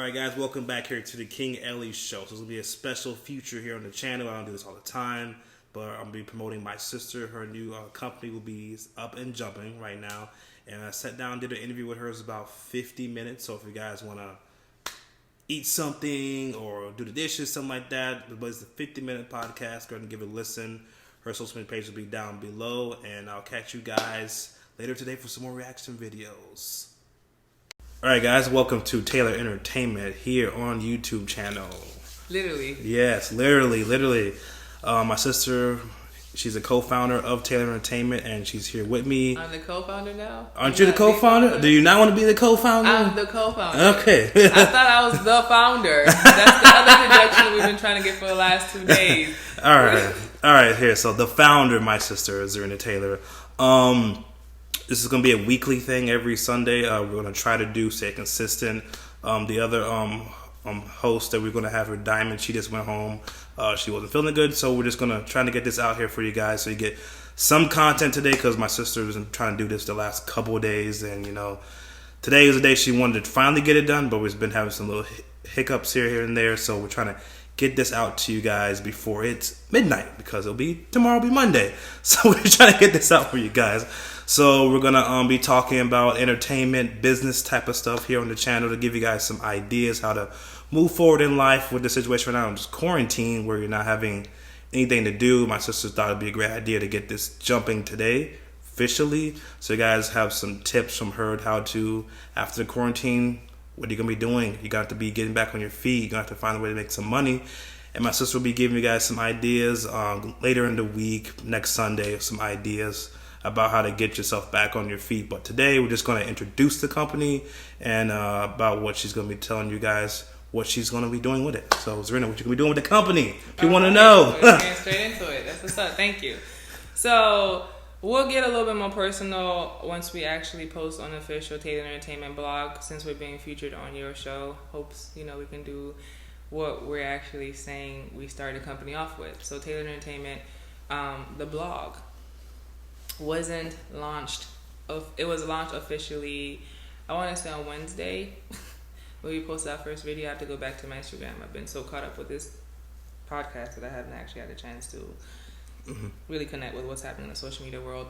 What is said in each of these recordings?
Alright guys, welcome back here to the King Ellie Show. So this will be a special feature here on the channel. I don't do this all the time, but I'm going to be promoting my sister. Her new company will be up and jumping right now. And I sat down and did an interview with her. It was about 50 minutes. So if you guys want to eat something or do the dishes, something like that, but it's a 50-minute podcast. Go ahead and give it a listen. Her social media page will be down below. And I'll catch you guys later today for some more reaction videos. Alright guys, welcome to Taylor Entertainment here on YouTube channel. Literally. Yes, literally. My sister, she's a co-founder of Taylor Entertainment and she's here with me. I'm the co-founder now? Aren't you the co-founder? Do you not want to be the co-founder? I'm the co-founder. Okay. I thought I was the founder. That's the other introduction we've been trying to get for the last 2 days. Alright, here. So the founder, my sister, Zarina Taylor. This is going to be a weekly thing every Sunday. We're going to try to stay consistent. The other host that we're going to have, her Diamond, she just went home. She wasn't feeling good, so we're just going to try to get this out here for you guys so you get some content today because my sister was trying to do this the last couple of days. And, you know, today is the day she wanted to finally get it done, but we've been having some little hiccups here and there. So we're trying to get this out to you guys before it's midnight because tomorrow will be Monday. So we're trying to get this out for you guys. So we're going to be talking about entertainment, business type of stuff here on the channel to give you guys some ideas how to move forward in life with the situation right now. Just quarantine where you're not having anything to do. My sister thought it'd be a great idea to get this jumping today officially. So you guys have some tips from her how to, after the quarantine, what are you going to be doing? You got to be getting back on your feet. You're going to have to find a way to make some money. And my sister will be giving you guys some ideas later in the week, next Sunday, some ideas about how to get yourself back on your feet. But today we're just going to introduce the company and about what she's going to be telling you guys what she's going to be doing with it. So Zarina, what you going to be doing with the company? If you want to know. We're getting straight into it. That's what's up. Thank you. So we'll get a little bit more personal once we actually post on the official Taylor Entertainment blog since we're being featured on your show. Hopes, we can do what we're actually saying we started the company off with. So Taylor Entertainment, the blog wasn't launched. It was launched officially, I want to say on Wednesday. When we posted our first video, I have to go back to my Instagram. I've been so caught up with this podcast that I haven't actually had a chance to really connect with what's happening in the social media world.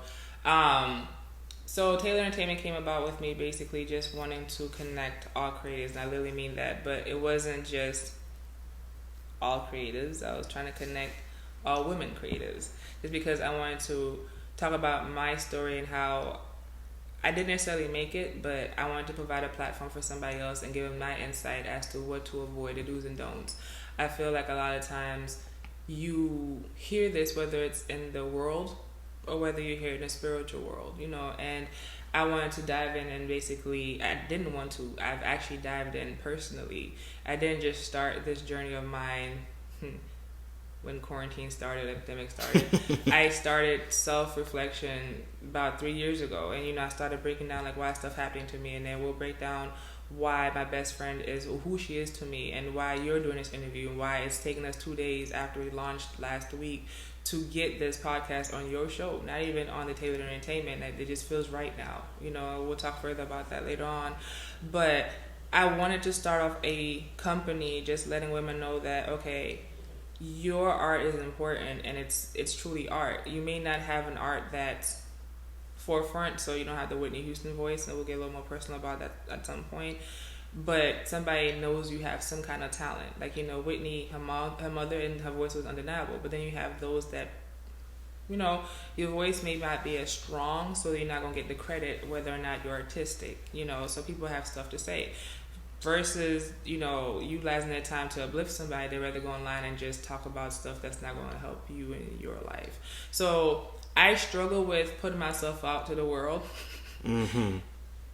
So Taylor Entertainment came about with me basically just wanting to connect all creatives, and I literally mean that, but it wasn't just all creatives. I was trying to connect all women creatives just because I wanted to talk about my story and how I didn't necessarily make it, but I wanted to provide a platform for somebody else and give them my insight as to what to avoid, the do's and don'ts. I feel like a lot of times you hear this, whether it's in the world or whether you hear it in the spiritual world, and I wanted to dive in and basically, I've actually dived in personally. I didn't just start this journey of mine when quarantine started, epidemic started. I started self-reflection about 3 years ago, and I started breaking down why stuff happening to me, and then we'll break down why my best friend is who she is to me, and why you're doing this interview, and why it's taken us 2 days after we launched last week to get this podcast on your show, not even on the Taylor Entertainment. It just feels right now. We'll talk further about that later on, but I wanted to start off a company just letting women know that, okay, your art is important and it's truly art. You may not have an art that's forefront, so you don't have the Whitney Houston voice, and we'll get a little more personal about that at some point, but somebody knows you have some kind of talent. Whitney, her mother and her voice was undeniable, but then you have those that your voice may not be as strong, so you're not going to get the credit whether or not you're artistic, so people have stuff to say. Versus, utilizing their time to uplift somebody, they'd rather go online and just talk about stuff that's not going to help you in your life. So I struggle with putting myself out to the world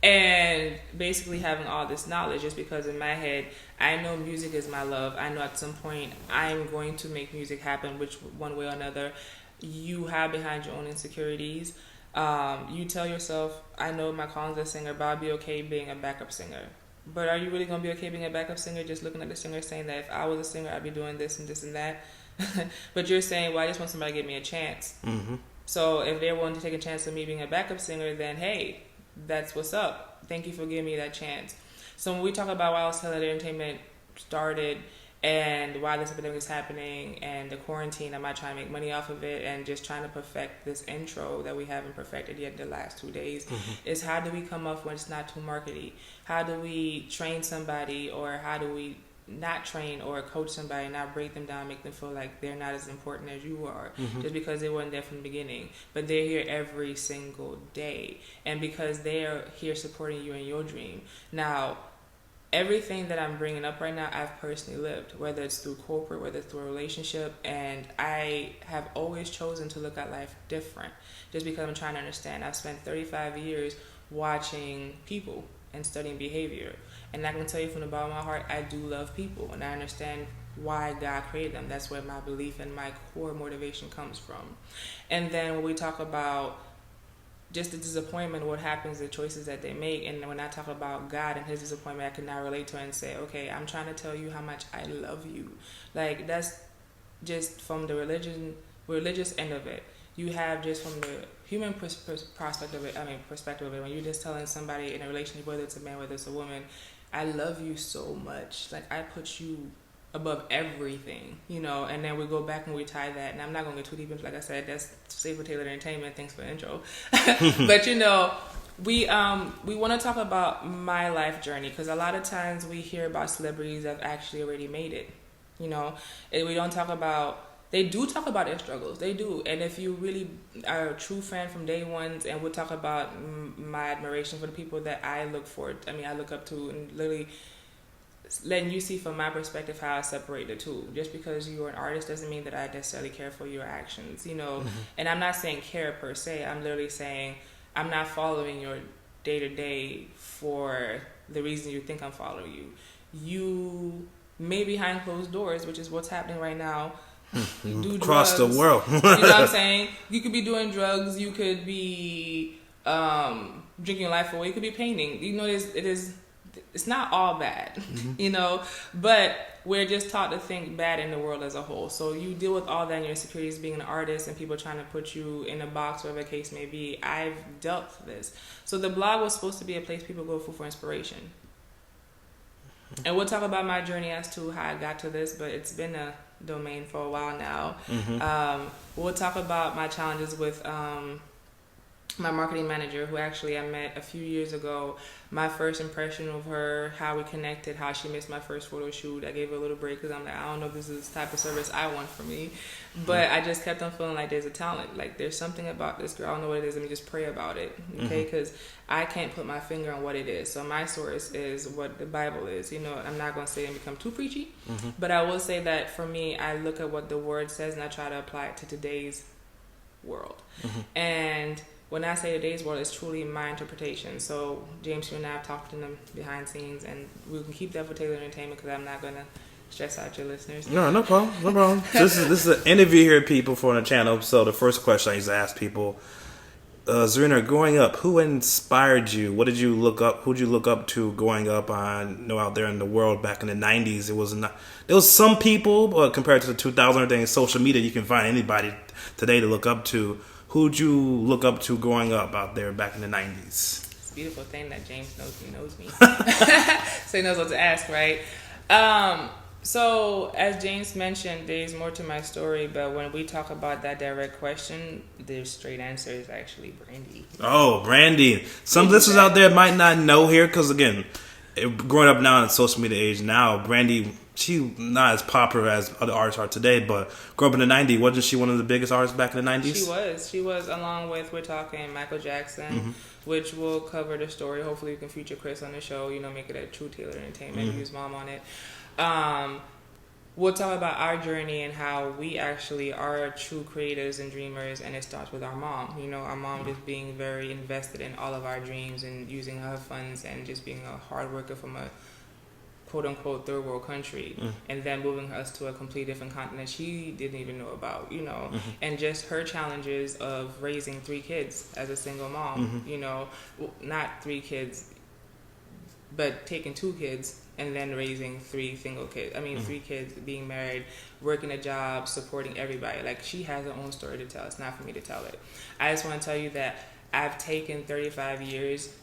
and basically having all this knowledge just because in my head, I know music is my love. I know at some point I'm going to make music happen, which one way or another. You hide behind your own insecurities. You tell yourself, I know my calling's a singer, but I'll be okay being a backup singer. But are you really going to be okay being a backup singer, just looking at the singer saying that if I was a singer, I'd be doing this and this and that? But you're saying, well, I just want somebody to give me a chance. So if they're willing to take a chance of me being a backup singer, then hey, that's what's up. Thank you for giving me that chance. So when we talk about why Taylor Entertainment started and why this epidemic is happening and the quarantine, I'm not trying to make money off of it and just trying to perfect this intro that we haven't perfected yet the last 2 days, is how do we come up when it's not too markety? How do we train somebody, or how do we not train or coach somebody, not break them down, make them feel like they're not as important as you are, just because they weren't there from the beginning, but they're here every single day, and because they are here supporting you in your dream. Now, everything that I'm bringing up right now, I've personally lived, whether it's through corporate, whether it's through a relationship, and I have always chosen to look at life different, just because I'm trying to understand. I've spent 35 years watching people and studying behavior, and I can tell you from the bottom of my heart, I do love people, and I understand why God created them. That's where my belief and my core motivation comes from. And then when we talk about just the disappointment, what happens, the choices that they make, and when I talk about God and his disappointment, I can now relate to it and say, okay, I'm trying to tell you how much I love you. Like, that's just from the religious end of it. You have just from the human perspective of it, when you're just telling somebody in a relationship, whether it's a man, whether it's a woman, I love you so much. Like, I put you above everything, and then we go back and we tie that, and I'm not going to get too deep into, like I said, that's safe for Taylor Entertainment, thanks for the intro. But we want to talk about my life journey, because a lot of times we hear about celebrities that have actually already made it, and we don't talk about, they do talk about their struggles, they do, and if you really are a true fan from day one, and we'll talk about my admiration for the people that I look up to, and literally letting you see from my perspective how I separate the two. Just because you're an artist doesn't mean that I necessarily care for your actions, And I'm not saying care per se. I'm literally saying I'm not following your day to day for the reason you think I'm following you. You may behind closed doors, which is what's happening right now. You do across drugs, the world. You know what I'm saying? You could be doing drugs. You could be drinking your life away. You could be painting. It's not all bad, but we're just taught to think bad in the world as a whole. So you deal with all that in your insecurities, being an artist and people trying to put you in a box, whatever the case may be. I've dealt with this. So the blog was supposed to be a place people go for inspiration. And we'll talk about my journey as to how I got to this, but it's been a domain for a while now. We'll talk about my challenges with my marketing manager, who actually I met a few years ago. My first impression of her, how we connected, how she missed my first photo shoot. I gave her a little break because I'm like, I don't know if this is the type of service I want for me. But I just kept on feeling like there's a talent. Like, there's something about this girl. I don't know what it is. Let me just pray about it, okay? Because I can't put my finger on what it is. So my source is what the Bible is. I'm not going to say and become too preachy. But I will say that for me, I look at what the Word says and I try to apply it to today's world. And when I say today's world, it's truly my interpretation. So James, you and I have talked in the behind scenes, and we can keep that for Taylor Entertainment because I'm not going to stress out your listeners. No problem. This is an interview here, people, for the channel. So the first question I used to ask people, Zarina, growing up, who inspired you? What did you look up? Who did you look up to growing up? Out there in the world back in the 90s, there was some people, but compared to the 2000 everything, social media, you can find anybody today to look up to. Who'd you look up to growing up out there back in the 90s? It's a beautiful thing that James knows me. So he knows what to ask, right? So as James mentioned, there's more to my story, but when we talk about that direct question, the straight answer is actually Brandy. Oh, Brandy. Some listeners out there might not know here, because again, growing up now in the social media age now, Brandy, she not as popular as other artists are today, but growing up in the 90s, wasn't she one of the biggest artists back in the 90s? She was, along with, we're talking Michael Jackson, which will cover the story. Hopefully we can feature Chris on the show, make it a true Taylor Entertainment, use mom on it. We'll talk about our journey and how we actually are true creators and dreamers, and it starts with our mom. Our mom just being very invested in all of our dreams and using her funds and just being a hard worker from a quote-unquote third world country, and then moving us to a completely different continent she didn't even know about, and just her challenges of raising 3 kids as a single mom, not 3 kids, but taking 2 kids and then raising 3 single kids. 3 kids, being married, working a job, supporting everybody. Like, she has her own story to tell. It's not for me to tell it. I just want to tell you that I've taken 35 years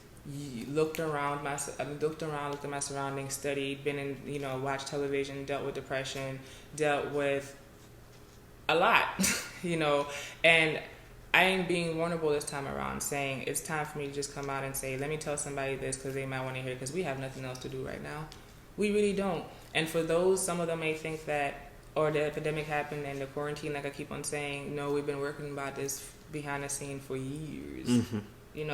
looked around, looked at my surroundings, studied, been in, watched television, dealt with depression, dealt with a lot, and I ain't being vulnerable this time around, saying it's time for me to just come out and say, let me tell somebody this because they might want to hear it, because we have nothing else to do right now. We really don't. And for those, some of them may think that, or the epidemic happened and the quarantine, like I keep on saying, no, we've been working about this behind the scene for years.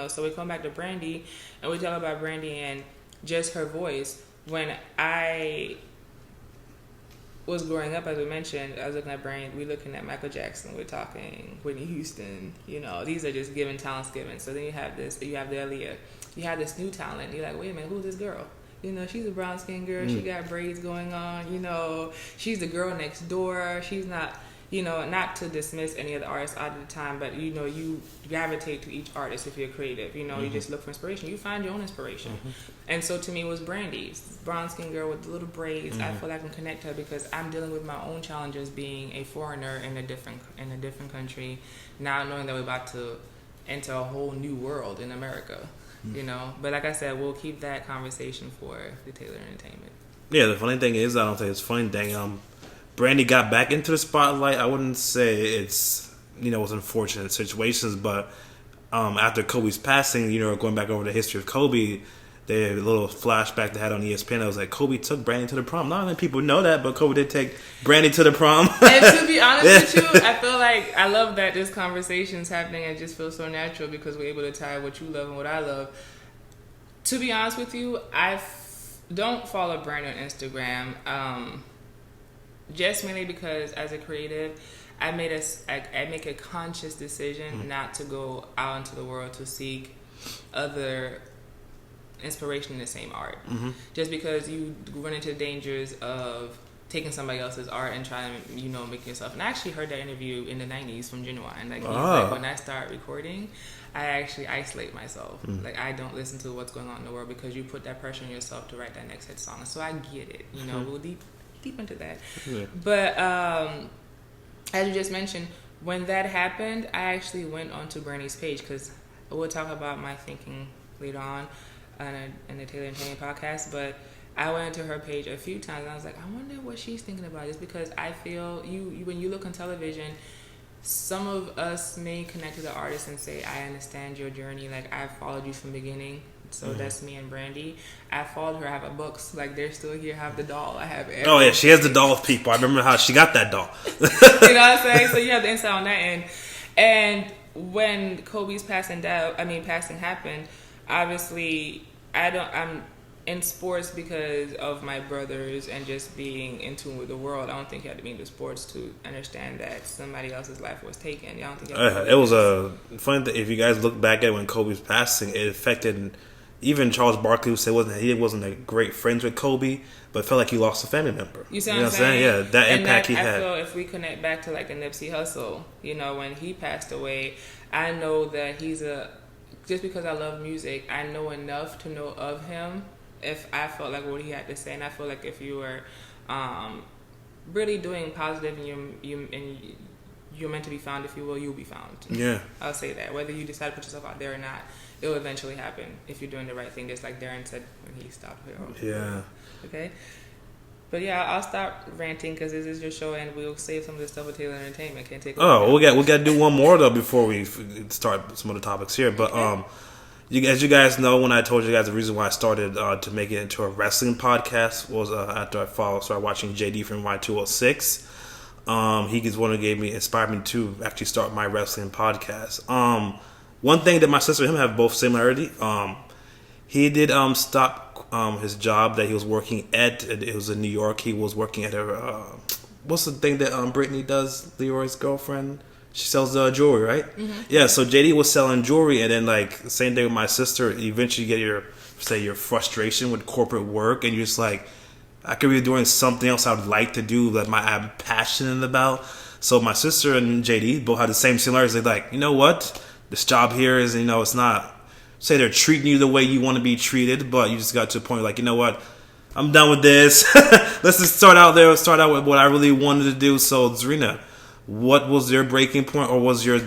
So we come back to Brandy and we talk about Brandy and just her voice. When I was growing up, as we mentioned, I was looking at Brandy, we're looking at Michael Jackson, we're talking Whitney Houston, these are just given talents given. So then you have the Aaliyah, you have this new talent, you're like, wait a minute, who's this girl? She's a brown skinned girl, she got braids going on, she's the girl next door, she's not, not to dismiss any of the artists out of the time, but you gravitate to each artist if you're creative. You just look for inspiration. You find your own inspiration. And so to me it was Brandy, brown skinned girl with the little braids. I feel like I can connect to her because I'm dealing with my own challenges being a foreigner in a different country, now knowing that we're about to enter a whole new world in America. But like I said, we'll keep that conversation for the Taylor Entertainment. Yeah, the funny thing is, I don't think it's a funny thing. Brandy got back into the spotlight. I wouldn't say it's, it was unfortunate situations, but after Kobe's passing, going back over the history of Kobe, they had a little flashback they had on ESPN. I was like, Kobe took Brandy to the prom. Not many people know that, but Kobe did take Brandy to the prom. And to be honest with you, I feel like I love that this conversation's happening and it just feels so natural because we're able to tie what you love and what I love. To be honest with you, don't follow Brandy on Instagram. Just mainly because as a creative, I make a conscious decision not to go out into the world to seek other inspiration in the same art. Just because you run into dangers of taking somebody else's art and trying to, make yourself. And I actually heard that interview in the 90s from Genuine. Like, like when I start recording, I actually isolate myself. Like, I don't listen to what's going on in the world because you put that pressure on yourself to write that next hit song. So I get it. We'll deep into that. But as you just mentioned, when that happened, I actually went onto Brandy's page because we'll talk about my thinking later on in the Taylor Entertainment podcast. But I went into her page a few times and I was like, I wonder what she's thinking about. Just because I feel when you look on television, some of us may connect to the artist and say, I understand your journey. Like, I followed you from the beginning. So that's me and Brandy. I followed her. I have her books. Like, they're still here. I have the doll. I have everything. Oh, yeah. She has the doll of people. I remember how she got that doll. You know what I'm saying? So you have the insight on that end. And when Kobe's passing happened, obviously, I'm in sports because of my brothers and just being in tune with the world. I don't think you had to be into sports to understand that somebody else's life was taken. I don't think it was a funny thing. If you guys look back at when Kobe's passing, it affected even Charles Barkley, who said he wasn't a great friends with Kobe, but felt like he lost a family member. You see what I'm saying? Yeah, that impact he had. I feel if we connect back to like a Nipsey Hussle, when he passed away, I know that just because I love music, I know enough to know of him. If I felt like what he had to say, and I feel like if you were really doing positive and you're meant to be found, if you will, you'll be found. Yeah, I'll say that. Whether you decide to put yourself out there or not, it will eventually happen if you're doing the right thing, just like Darren said when he stopped. Yeah. Okay. But yeah, I'll stop ranting because this is your show, and we'll save some of this stuff with Taylor Entertainment. Can't take. Oh, we got to do one more though before we start some of the topics here. But as you guys know, when I told you guys the reason why I started to make it into a wrestling podcast was after I started watching JD from Y206. He is one who inspired me to actually start my wrestling podcast. One thing that my sister and him have both similarity. He did stop his job that he was working at. It was in New York. He was working at what's the thing that Brittany does? Leroy's girlfriend. She sells jewelry, right? Mm-hmm. Yeah. So JD was selling jewelry, and then like same thing with my sister. Eventually, you get your frustration with corporate work, and you're just like, I could be doing something else I would like to do that I'm passionate about. So my sister and JD both had the same similarities. They're like, you know what? This job here is, it's not, say they're treating you the way you want to be treated, but you just got to a point like, you know what? I'm done with this. Let's just start out with what I really wanted to do. So Zarina, what was your breaking point, or was your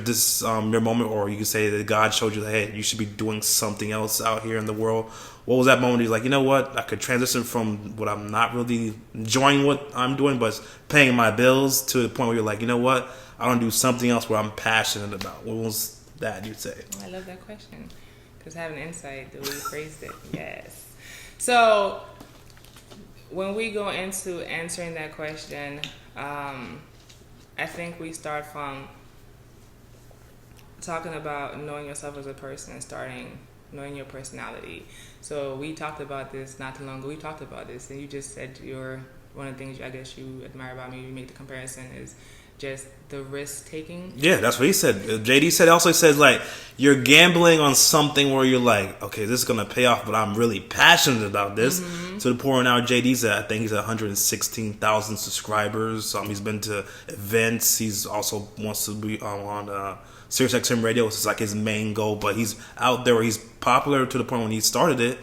moment, or you could say that God showed you that, hey, you should be doing something else out here in the world? What was that moment you're like, you know what, I could transition from what I'm not really enjoying what I'm doing, but paying my bills, to the point where you're like, you know what, I want to do something else where I'm passionate about? What was that, you'd say? I love that question, because having insight, the way you phrased it, yes. So when we go into answering that question, I think we start from talking about knowing yourself as a person and starting knowing your personality. So we talked about this not too long ago. We talked about this, and you just said one of the things I guess you admire about me, you make the comparison, is just the risk taking. Yeah, that's what he said. JD said, also says, like, you're gambling on something where you're like, okay, this is gonna pay off, but I'm really passionate about this. Mm-hmm. To the point now, JD's at, I think he's at 116,000 subscribers. He's been to events. He's also wants to be on Sirius XM Radio, which is like his main goal. But he's out there where he's popular to the point when he started it,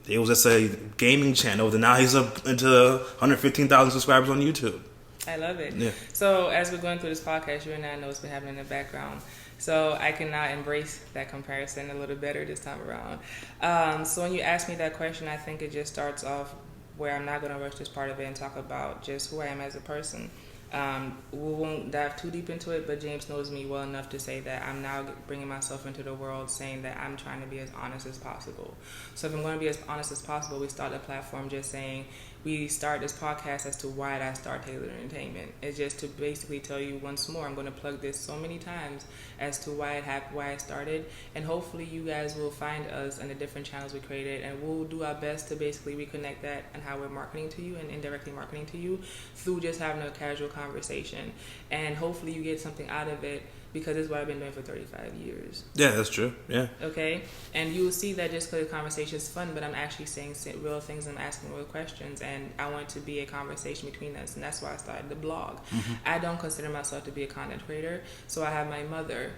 it was just a gaming channel. And now he's up into 115,000 subscribers on YouTube. I love it. Yeah. So as we're going through this podcast, you and I know what's been happening in the background. So I can now embrace that comparison a little better this time around. So when you ask me that question, I think it just starts off where I'm not going to rush this part of it and talk about just who I am as a person. We won't dive too deep into it, but James knows me well enough to say that I'm now bringing myself into the world saying that I'm trying to be as honest as possible. So if I'm going to be as honest as possible, we start the platform just saying we start this podcast as to why did I start Taylor Entertainment. It's just to basically tell you once more, I'm going to plug this so many times as to why it happened, why I started, and hopefully you guys will find us in the different channels we created, and we'll do our best to basically reconnect that and how we're marketing to you and indirectly marketing to you through just having a casual conversation, and hopefully you get something out of it, because this is what I've been doing for 35 years. Yeah, that's true. Yeah. Okay? And you'll see that just because the conversation is fun, but I'm actually saying real things and I'm asking real questions, and I want it to be a conversation between us, and that's why I started the blog. Mm-hmm. I don't consider myself to be a content creator, so I have my mother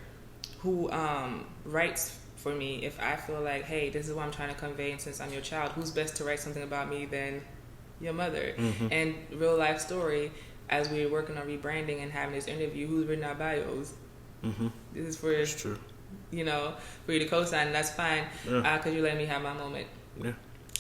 who writes for me if I feel like, hey, this is what I'm trying to convey, and since I'm your child, who's best to write something about me than your mother? Mm-hmm. And real life story, as we were working on rebranding and having this interview, who's written our bios? Mm-hmm. This is for, that's true. You know, for you to co-sign, and that's fine, because you let me have my moment. Yeah.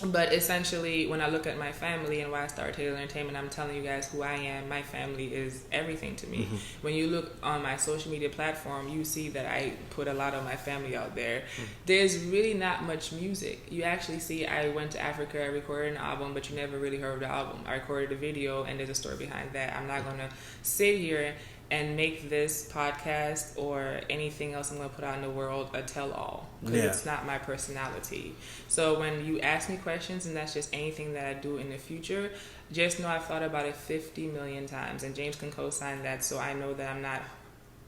But essentially, when I look at my family and why I started Taylor Entertainment, I'm telling you guys who I am. My family is everything to me. Mm-hmm. When you look on my social media platform, you see that I put a lot of my family out there. Mm-hmm. There's really not much music. You actually see I went to Africa, I recorded an album, but you never really heard of the album. I recorded a video, and there's a story behind that. I'm not going to sit here and make this podcast or anything else I'm going to put out in the world a tell-all, because it's not my personality. So when you ask me questions, and that's just anything that I do in the future, just know I've thought about it 50 million times, and James can co-sign that, so I know that I'm not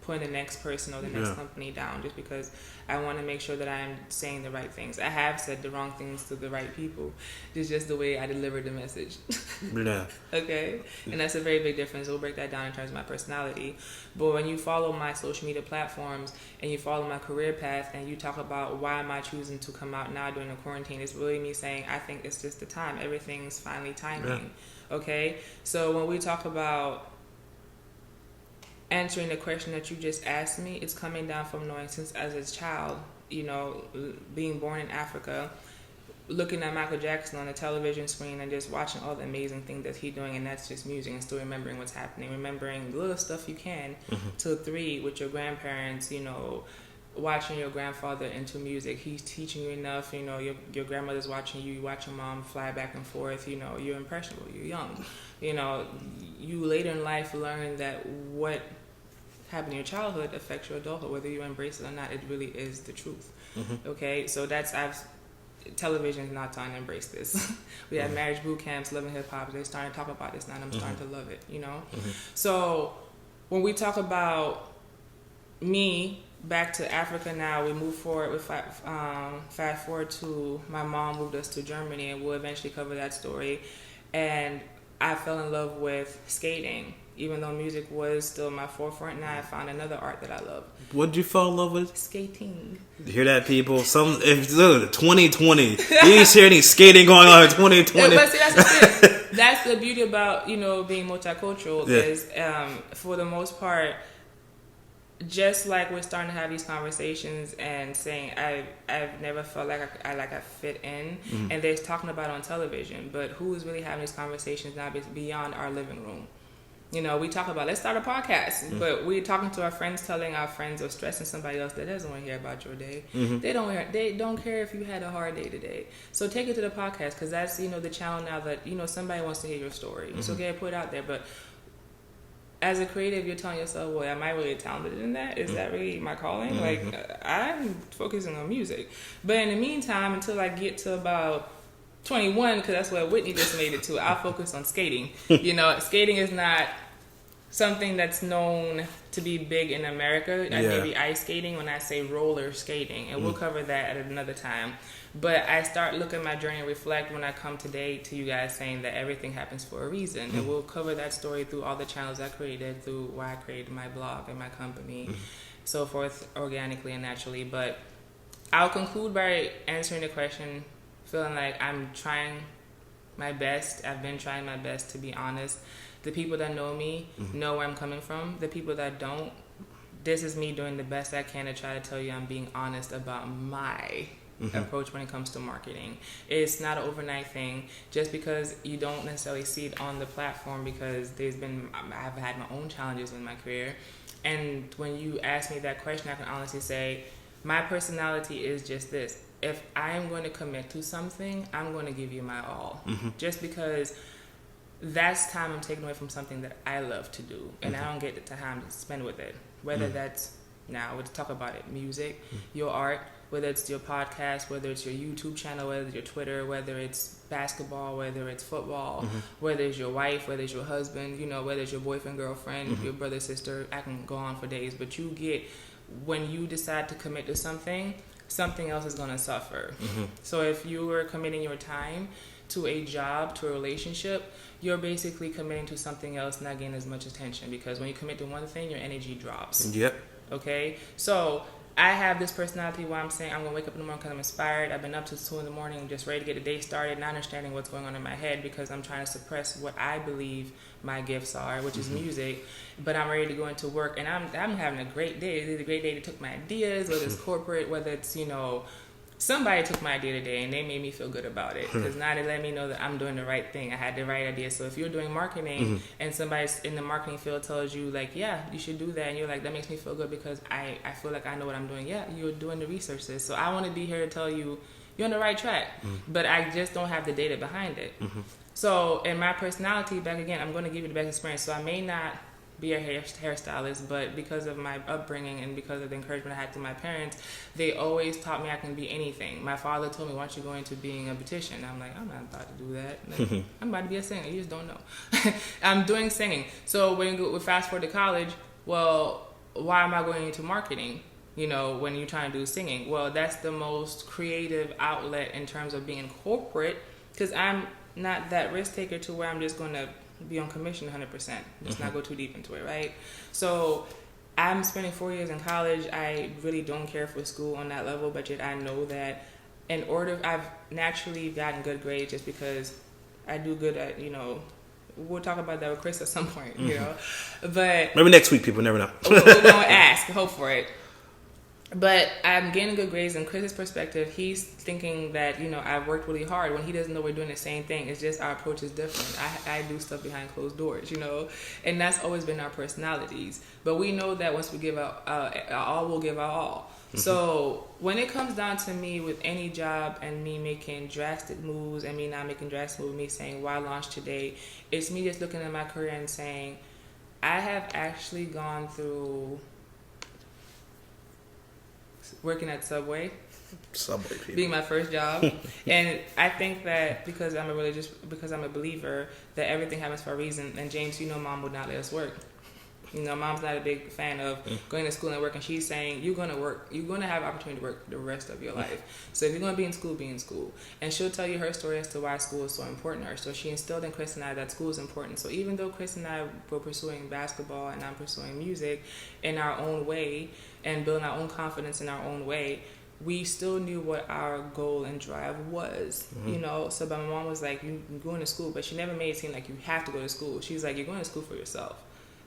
putting the next person or the next company down just because I want to make sure that I'm saying the right things. I have said the wrong things to the right people. It's just the way I deliver the message. Yeah. Okay? And that's a very big difference. We'll break that down in terms of my personality. But when you follow my social media platforms and you follow my career path and you talk about why am I choosing to come out now during the quarantine, it's really me saying I think it's just the time. Everything's finally timing. Yeah. Okay? So when we talk about answering the question that you just asked me, it's coming down from knowing since as a child, you know, being born in Africa, looking at Michael Jackson on the television screen and just watching all the amazing things that he's doing, and that's just music, and still remembering what's happening, remembering the little stuff you can till 3 with your grandparents, you know, watching your grandfather into music. He's teaching you enough, you know, your grandmother's watching you watch your mom fly back and forth, you know, you're impressionable, you're young. You know, you later in life learn that what happened in your childhood affects your adulthood, whether you embrace it or not. It really is the truth. Okay, so television is not trying to embrace this. We have marriage boot camps, Love and Hip Hop. They're starting to talk about this now, and I'm starting to love it. You know, so when we talk about me back to Africa now, we move forward with fast forward to my mom moved us to Germany, and we'll eventually cover that story. And I fell in love with skating. Even though music was still my forefront, now I found another art that I love. What did you fall in love with? Skating. You hear that, people? If look, 2020, you didn't see any skating going on in 2020. But see, that's the thing. that's the beauty about being multicultural is for the most part. Just like we're starting to have these conversations and saying I've never felt like I fit in, and they're talking about it on television, but who is really having these conversations now beyond our living room? We talk about let's start a podcast, but we're talking to our friends, telling our friends or stressing somebody else that doesn't want to hear about your day. They don't care if you had a hard day today. So take it to the podcast because that's the channel now that somebody wants to hear your story. So get it put out there, but. As a creative, you're telling yourself, well, am I really talented in that? Is that really my calling? Like, I'm focusing on music. But in the meantime, until I get to about 21, because that's what Whitney just made it to, I'll focus on skating. Skating is not something that's known to be big in America. Maybe ice skating when I say roller skating. And we'll cover that at another time. But I start looking at my journey and reflect when I come today to you guys saying that everything happens for a reason. And we'll cover that story through all the channels I created, through why I created my blog and my company, so forth, organically and naturally. But I'll conclude by answering the question, feeling like I'm trying my best. I've been trying my best to be honest. The people that know me know where I'm coming from. The people that don't, this is me doing the best I can to try to tell you I'm being honest about my approach when it comes to marketing. It's not an overnight thing just because you don't necessarily see it on the platform, because I've had my own challenges in my career. And when you ask me that question, I can honestly say my personality is just this. If I'm going to commit to something, I'm going to give you my all. Just because that's time I'm taking away from something that I love to do, and I don't get the time to spend with it. Whether that's, now we'll talk about it, music, your art, whether it's your podcast, whether it's your YouTube channel, whether it's your Twitter, whether it's basketball, whether it's football, whether it's your wife, whether it's your husband, whether it's your boyfriend, girlfriend, your brother, sister. I can go on for days, but you get, when you decide to commit to something else is going to suffer. So if you were committing your time to a job, to a relationship, you're basically committing to something else, not getting as much attention, because when you commit to one thing, your energy drops. Okay? So I have this personality where I'm saying I'm going to wake up in the morning because I'm inspired. I've been up till 2 in the morning, just ready to get the day started, not understanding what's going on in my head because I'm trying to suppress what I believe my gifts are, which is music. But I'm ready to go into work, and I'm having a great day. It's a great day. They took my ideas, whether it's corporate, whether it's, somebody took my idea today and they made me feel good about it, because now they let me know that I'm doing the right thing. I had the right idea. So if you're doing marketing and somebody in the marketing field tells you like, yeah, you should do that, and you're like, that makes me feel good because I feel like I know what I'm doing. Yeah, you're doing the researches. So I want to be here to tell you you're on the right track, but I just don't have the data behind it. So in my personality, back again, I'm going to give you the best experience. So I may not be a hairstylist, but because of my upbringing and because of the encouragement I had through my parents, they always taught me I can be anything. My father told me, why don't you go into being a beautician? I'm like, I'm not about to do that. Like, I'm about to be a singer. You just don't know. I'm doing singing. So when we fast forward to college, well, why am I going into marketing? When you're trying to do singing. Well, that's the most creative outlet in terms of being corporate, because I'm not that risk taker to where I'm just going to be on commission 100%. Let's not go too deep into it, right? So I'm spending 4 years in college. I really don't care for school on that level, but yet I know that I've naturally gotten good grades just because I do good at, we'll talk about that with Chris at some point, but maybe next week, people never know. we're going to ask, hope for it. But I'm getting good grades. In Chris's perspective, he's thinking that, I've worked really hard when he doesn't know we're doing the same thing. It's just our approach is different. I do stuff behind closed doors, and that's always been our personalities. But we know that once we give our all, we'll give our all. So when it comes down to me with any job and me making drastic moves and me not making drastic moves, me saying, why launch today? It's me just looking at my career and saying, I have actually gone through working at Subway people. Being my first job. And I think that because I'm a believer that everything happens for a reason. And James, Mom would not let us work. Mom's not a big fan of going to school and work, and she's saying you're going to work, you're going to have opportunity to work the rest of your life. So if you're going to be in school. And she'll tell you her story as to why school is so important to her. So she instilled in Chris and I that school is important. So even though Chris and I were pursuing basketball and I'm pursuing music in our own way and building our own confidence in our own way, we still knew what our goal and drive was, you know. So, but my mom was like, "You going to school," but she never made it seem like you have to go to school. She's like, "You're going to school for yourself."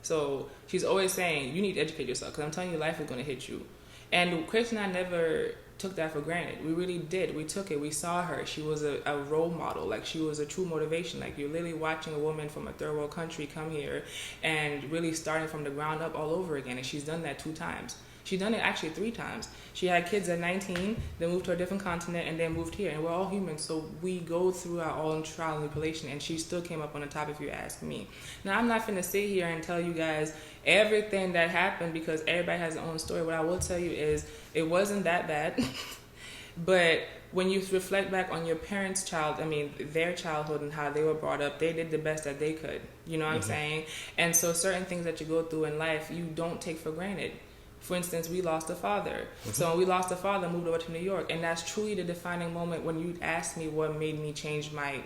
So she's always saying, "You need to educate yourself," because I'm telling you, life is going to hit you. And Chris and I never took that for granted. We really did. We took it. We saw her. She was a role model. Like, she was a true motivation. Like, you're literally watching a woman from a third world country come here and really starting from the ground up all over again. And she's done that 2 times. She's done it actually 3 times. She had kids at 19, then moved to a different continent, and then moved here. And we're all humans, so we go through our own trial and tribulation, and she still came up on the top, if you ask me. Now, I'm not finna sit here and tell you guys everything that happened, because everybody has their own story. What I will tell you is it wasn't that bad. But when you reflect back on your parents' their childhood and how they were brought up, they did the best that they could. You know what I'm saying? And so certain things that you go through in life, you don't take for granted. For instance, we lost a father. So when we lost a father, I moved over to New York. And that's truly the defining moment when you asked me what made me change my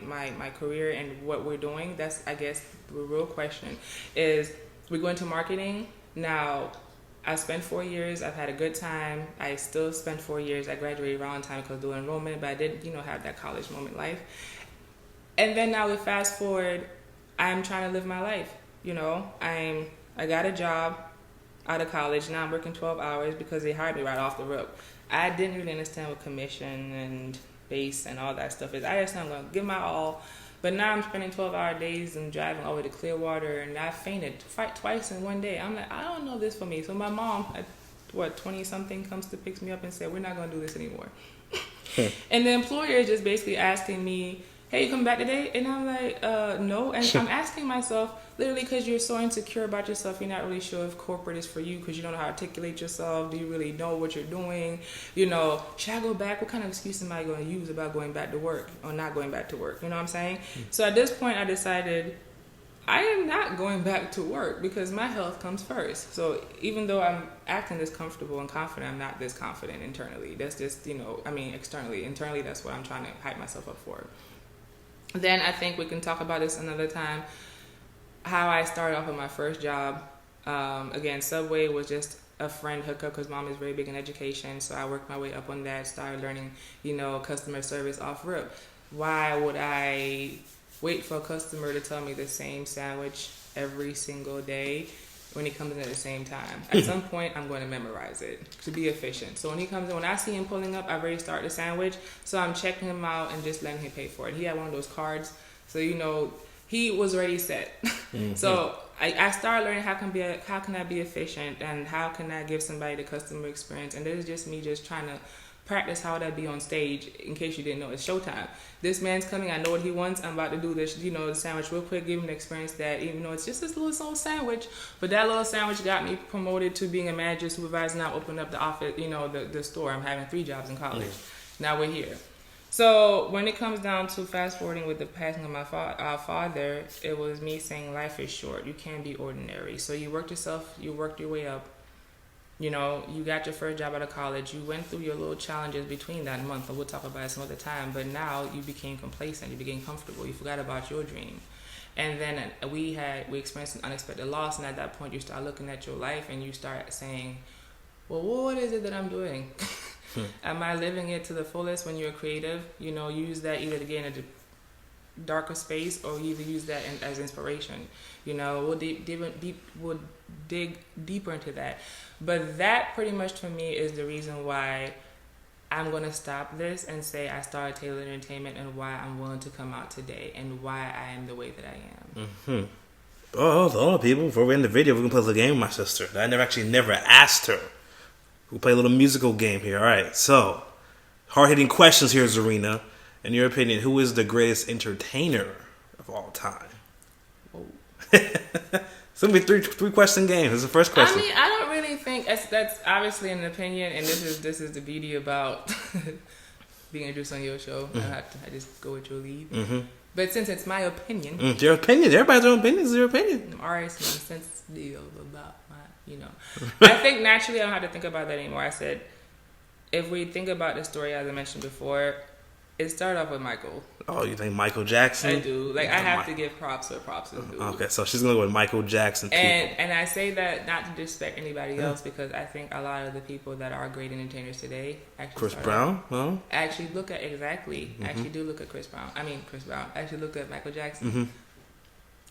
career and what we're doing. That's, I guess, the real question is, we go into marketing. Now, I spent 4 years. I've had a good time. I still spent 4 years. I graduated around time because of doing enrollment, but I did, have that college moment life. And then now we fast forward. I'm trying to live my life. I got a job out of college. Now I'm working 12 hours because they hired me right off the rip. I didn't really understand what commission and base and all that stuff is. I just know I'm going to give my all. But now I'm spending 12-hour days and driving all the way to Clearwater, and I fainted twice in one day. I'm like, I don't know this for me. So my mom, at 20-something, comes to pick me up and said, we're not going to do this anymore. And the employer is just basically asking me, hey, you coming back today? And I'm like, no. And I'm asking myself, literally, because you're so insecure about yourself, you're not really sure if corporate is for you because you don't know how to articulate yourself. Do you really know what you're doing? Should I go back? What kind of excuse am I going to use about going back to work or not going back to work? You know what I'm saying? So at this point, I decided I am not going back to work because my health comes first. So even though I'm acting this comfortable and confident, I'm not this confident internally. That's just, externally. Internally, that's what I'm trying to hype myself up for. Then I think we can talk about this another time, how I started off with my first job. Again, Subway was just a friend hookup because mom is very big in education. So I worked my way up on that, started learning, customer service off rip. Why would I wait for a customer to tell me the same sandwich every single day when he comes in at the same time? At some point, I'm going to memorize it to be efficient. So when he comes in, when I see him pulling up, I've already started the sandwich. So I'm checking him out and just letting him pay for it. He had one of those cards. So, he was already set. So I started learning how can I be efficient and how can I give somebody the customer experience. And this is just me just trying to practice how that be on stage. In case you didn't know, it's showtime. This man's coming. I know what he wants. I'm about to do this, the sandwich real quick, give him the experience that even though it's just this little sandwich, but that little sandwich got me promoted to being a manager, supervisor. Now opened up the office, the store. I'm having 3 jobs in college. Now we're here. So when it comes down to fast forwarding with the passing of my father, it was me saying life is short. You can't be ordinary. So you worked your way up. You got your first job out of college. You went through your little challenges between that month, and we'll talk about it some other time. But now you became complacent. You became comfortable. You forgot about your dream. And then we experienced an unexpected loss. And at that point, you start looking at your life and you start saying, well, what is it that I'm doing? Am I living it to the fullest? When you're creative, use that either to get into darker space or either use that as inspiration. We'll dig deeper into that. But that pretty much for me is the reason why I'm going to stop this and say I started Taylor Entertainment and why I'm willing to come out today and why I am the way that I am. Oh, people, before we end the video, we're going to play a little game with my sister. I never asked her. We'll play a little musical game here. All right, so hard-hitting questions here, Zarina. In your opinion, who is the greatest entertainer of all time? Whoa. It's going to be three question game. This is the first question. I don't really think that's obviously an opinion, and this is the beauty about being introduced on your show. I just go with your lead. But since it's my opinion, your opinion. Everybody's own opinion is your opinion. I'm already sensitive about my, I think naturally I don't have to think about that anymore. I said, if we think about the story as I mentioned before, it started off with Michael. Oh, you think Michael Jackson? I do. Like, I have to give props where props is due. Okay, so she's gonna go with Michael Jackson. And I say that not to disrespect anybody else, because I think a lot of the people that are great entertainers today actually Chris Brown. Huh? actually look at actually do look at Chris Brown. Actually look at Michael Jackson.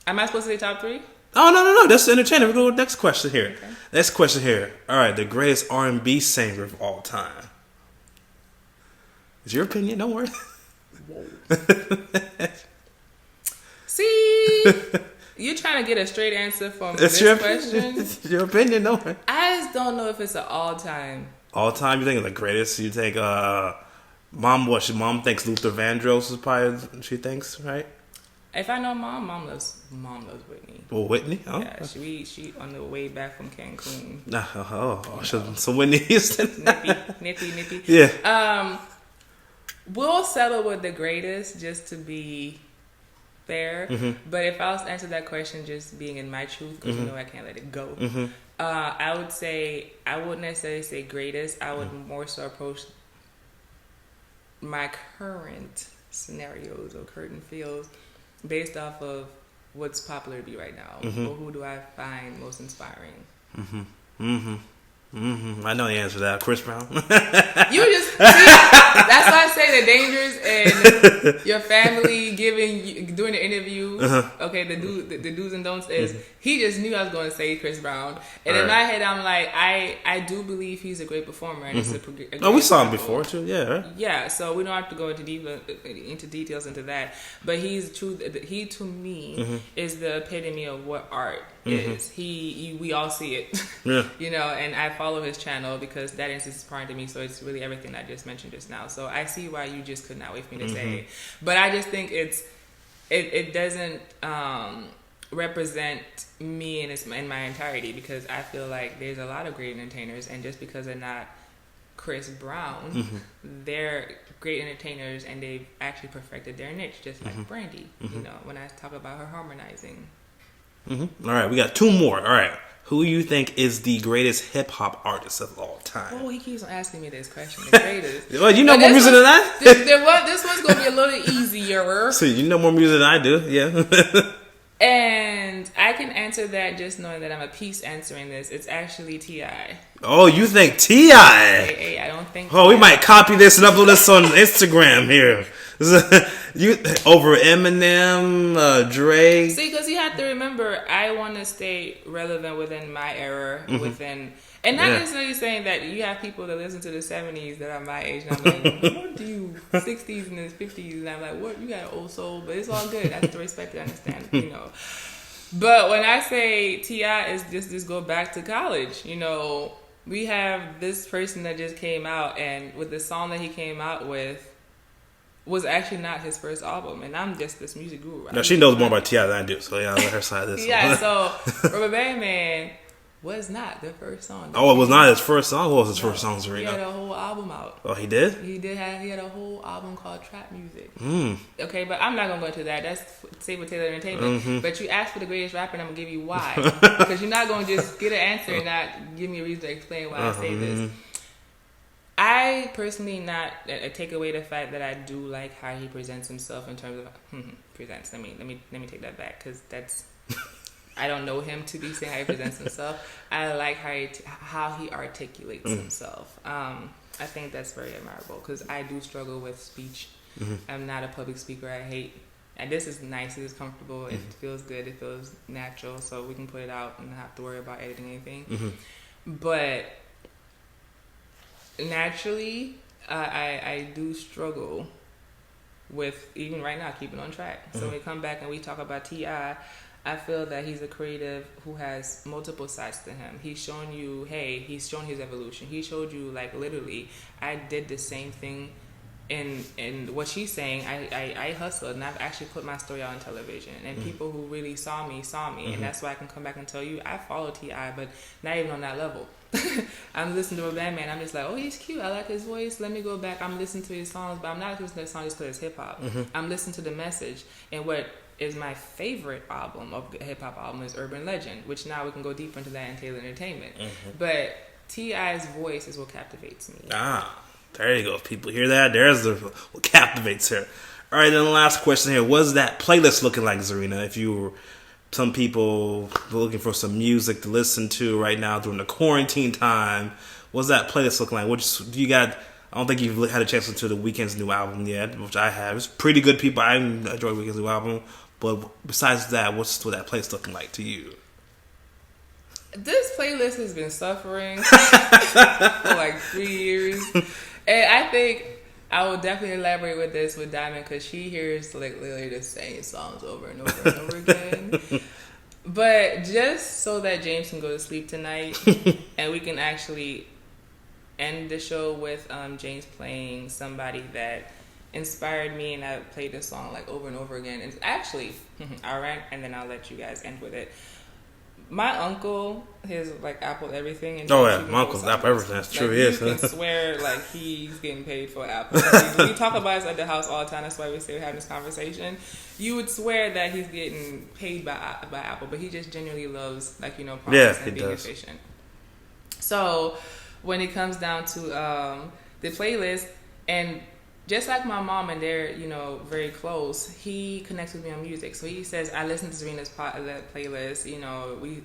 Am I supposed to say top 3? Oh no! That's entertaining. We go to the next question here. Okay. Next question here. All right, the greatest R&B singer of all time. Is your opinion? Don't worry. See, you're trying to get a straight answer from this question. It's your opinion, don't worry. I just don't know if it's an all-time. All time, you think the greatest? You think mom? What? Mom thinks Luther Vandross is probably. She thinks, right? If I know mom loves Whitney. Well, Whitney. Oh. Yeah, she on the way back from Cancun. So Whitney Houston. Nippy. Yeah. We'll settle with the greatest just to be fair. But if I was to answer that question just being in my truth, because you know I can't let it go, I would say, I wouldn't necessarily say greatest. I would more so approach my current scenarios or current feels based off of what's popular to be right now. Or who do I find most inspiring? I know the answer to that. Chris Brown. You just see, that's why I say the dangers in your family doing the interview. Okay, the do's and don'ts is he just knew I was going to say Chris Brown, and in my head I'm like, I do believe he's a great performer, and it's a great we saw him example. before too. Yeah. Right? Yeah, so we don't have to go into details into that, but he to me is the epitome of what art is. We all see it. Yeah. You know, and I follow his channel because that is inspiring to me, so it's really everything I just mentioned just now. So I see why you just could not wait for me to say it. But I just think it doesn't represent me in my entirety, because I feel like there's a lot of great entertainers, and just because they're not Chris Brown, they're great entertainers and they've actually perfected their niche, just like Brandy. You know, when I talk about her harmonizing. All right, we got 2 more. All right. Who you think is the greatest hip hop artist of all time? Oh, he keeps on asking me this question. The greatest. Well, you know more music than I. This one's gonna be a little easier. So you know more music than I do, yeah. And I can answer that just knowing that I'm a piece answering this. It's actually T.I. Oh, you think T.I.? Hey, I don't think. Oh, we might copy this and upload this on Instagram here. You over Eminem, Drake. See, because you have to remember, I want to stay relevant within my era, and not necessarily saying that you have people that listen to the 70s that are my age, and I'm like, what do you 60s and the 50s, and I'm like, what, you got an old soul, but it's all good. I have to respect it, understand, you know. But when I say T.I. is just go back to college, you know, we have this person that just came out, and with the song that he came out with was actually not his first album, and I'm just this music guru. No, she knows more about T.I. than I do, so yeah, I'll let her side this. Yeah, so Rubber Band Man was not the first song. Oh, it was not his first song? What was his first song, Zarina? He had a whole album out. Oh, he did? He had a whole album called Trap Music. Okay, but I'm not going to go into that. That's Save with Taylor Entertainment. But you asked for the greatest rapper, and I'm going to give you why. Because you're not going to just get an answer and not give me a reason to explain why I say this. I personally not take away the fact that I do like how he presents himself in terms of presents. Let me take that back, because that's I don't know him to be saying how he presents himself. I like how he articulates himself. I think that's very admirable, because I do struggle with speech. I'm not a public speaker. I hate, and this is nice. It is comfortable. It feels good. It feels natural. So we can put it out and not have to worry about editing anything. But naturally, I do struggle with, even right now, keeping on track. So when we come back and we talk about T.I., I feel that he's a creative who has multiple sides to him. He's shown you, he's shown his evolution. He showed you, like, literally, I did the same thing in what she's saying. I hustled, and I've actually put my story out on television. And people who really saw me. And that's why I can come back and tell you, I follow T.I., but not even on that level. I'm listening to a band man. I'm just like, oh, he's cute. I like his voice. Let me go back. I'm listening to his songs, but I'm not listening to his songs just because it's hip hop. I'm listening to the message. And what is my favorite album of hip hop album is Urban Legend, which now we can go deeper into that in Taylor Entertainment. But T.I.'s voice is what captivates me. Ah, there you go. If people hear that, there's what captivates her. All right, then the last question here. What's that playlist looking like, Zarina? If you were some people looking for some music to listen to right now during the quarantine time, what's that playlist looking like? What do you got? I don't think you've had a chance to listen to the Weeknd's new album yet, which I have. It's pretty good, people. I enjoy Weeknd's new album. But besides that, what's that playlist looking like to you? This playlist has been suffering for like 3 years. And I think I will definitely elaborate with this with Diamond because she hears like literally the same songs over and over and over again. But just so that James can go to sleep tonight and we can actually end the show with James playing somebody that inspired me, and I played this song like over and over again. And actually, all right, and then I'll let you guys end with it. My uncle, his like Apple everything. And oh yeah, my uncle's Apple everything. That's true. Like, you can swear like he's getting paid for Apple. We talk about this at the house all the time. That's why we say we're having this conversation. You would swear that he's getting paid by Apple, but he just genuinely loves like process and being efficient. So when it comes down to the playlist, and just like my mom and they're, very close, he connects with me on music. So he says, I listen to Zarina's playlist, we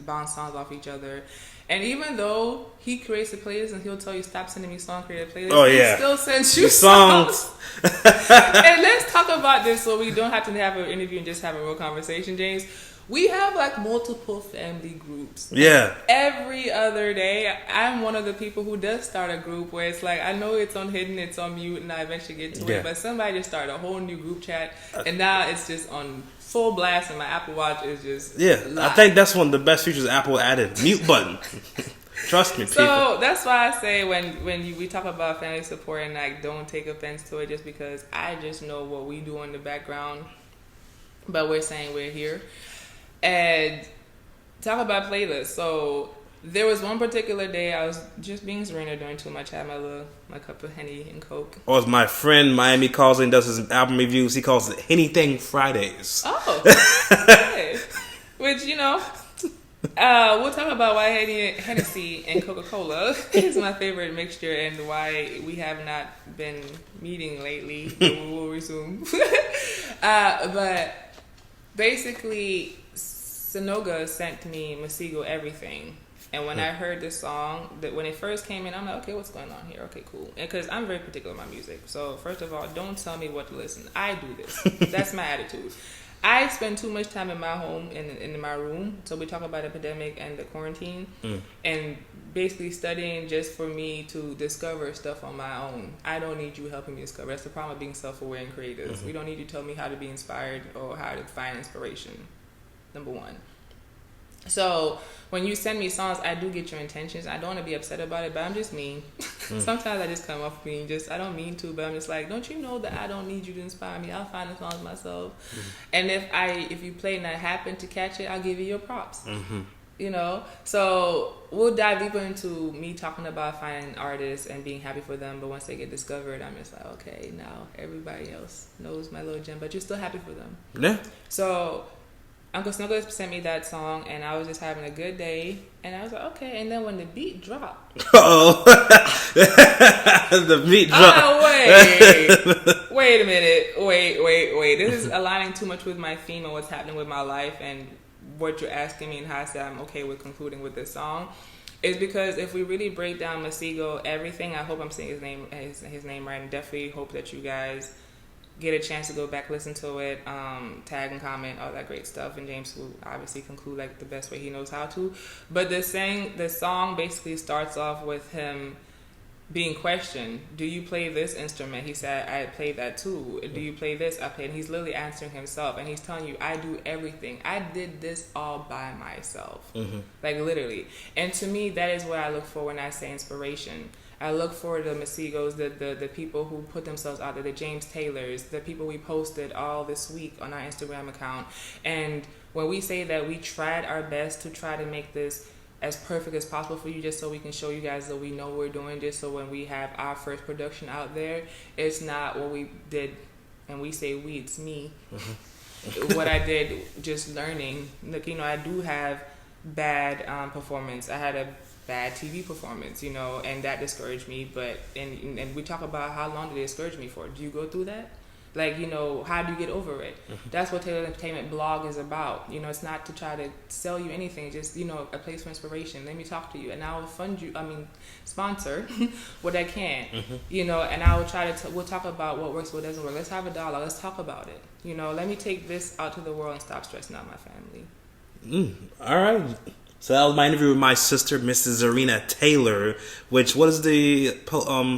bounce songs off each other. And even though he creates a playlist and he'll tell you, stop sending me songs, create a playlist, he still sends you songs. And let's talk about this so we don't have to have an interview and just have a real conversation, James. We have like multiple family groups. Yeah. Every other day, I'm one of the people who does start a group where it's like, I know it's on hidden, it's on mute, and I eventually get to it, but somebody just started a whole new group chat, and now it's just on full blast, and my Apple Watch is just live. I think that's one of the best features Apple added. Mute button. Trust me, people. So that's why I say when we talk about family support, and like don't take offense to it just because I just know what we do in the background, but we're saying we're here. And talk about playlists. So there was one particular day I was just being Zarina doing too much. I had my cup of Henny and Coke. Or as my friend Miami calls it and does his album reviews, he calls it Henny-Thing Fridays. Oh, okay. Which, we'll talk about why Hennessy and Coca-Cola is my favorite mixture and why we have not been meeting lately, but we will resume. But basically, Sonoga sent me Masigo Everything. And when I heard this song, that when it first came in, I'm like, okay, what's going on here? Okay, cool. Because I'm very particular with my music. So first of all, don't tell me what to listen. I do this. That's my attitude. I spend too much time in my home, in my room. So we talk about the pandemic and the quarantine. And basically studying just for me to discover stuff on my own. I don't need you helping me discover. That's the problem with being self-aware and creative. We don't need you to tell me how to be inspired or how to find inspiration. Number one. So when you send me songs, I do get your intentions. I don't want to be upset about it, but I'm just mean. Sometimes I just come off being I don't mean to, but I'm just like, don't you know that I don't need you to inspire me? I'll find the songs myself. And if you play and I happen to catch it, I'll give you your props. So we'll dive deeper into me talking about finding artists and being happy for them. But once they get discovered, I'm just like, okay, now everybody else knows my little gem, but you're still happy for them. Yeah. So Uncle Snuggle sent me that song, and I was just having a good day, and I was like, okay. And then when the beat dropped, the beat dropped. Oh wait a minute, wait. This is aligning too much with my theme and what's happening with my life, and what you're asking me, and how I said I'm okay with concluding with this song. Is because if we really break down Masigo Everything, I hope I'm saying his name right, and definitely hope that you guys get a chance to go back, listen to it, tag and comment, all that great stuff. And James will obviously conclude like the best way he knows how to. But the song basically starts off with him being questioned. Do you play this instrument? He said, I played that too. Do you play this? I played. And he's literally answering himself. And he's telling you, I do everything. I did this all by myself. Like literally. And to me, that is what I look for when I say inspiration. I look for the Masigos, the people who put themselves out there, the James Taylors, the people we posted all this week on our Instagram account. And when we say that we tried our best to try to make this as perfect as possible for you, just so we can show you guys that we know what we're doing, just so when we have our first production out there, it's not what we did, and we say we, it's me. What I did, just learning. Look, I do have bad performance. I had a bad TV performance, and that discouraged me. But and we talk about how long did it discourage me for? Do you go through that? Like, you know, how do you get over it? That's what Taylor Entertainment blog is about. You know, it's not to try to sell you anything, just, you know, a place for inspiration. Let me talk to you, and I will sponsor what I can, you know, and I will try to, we'll talk about what works, what doesn't work. Let's have a dialogue. Let's talk about it. You know, let me take this out to the world and stop stressing out my family. All right. So that was my interview with my sister, Mrs. Zarina Taylor. What is the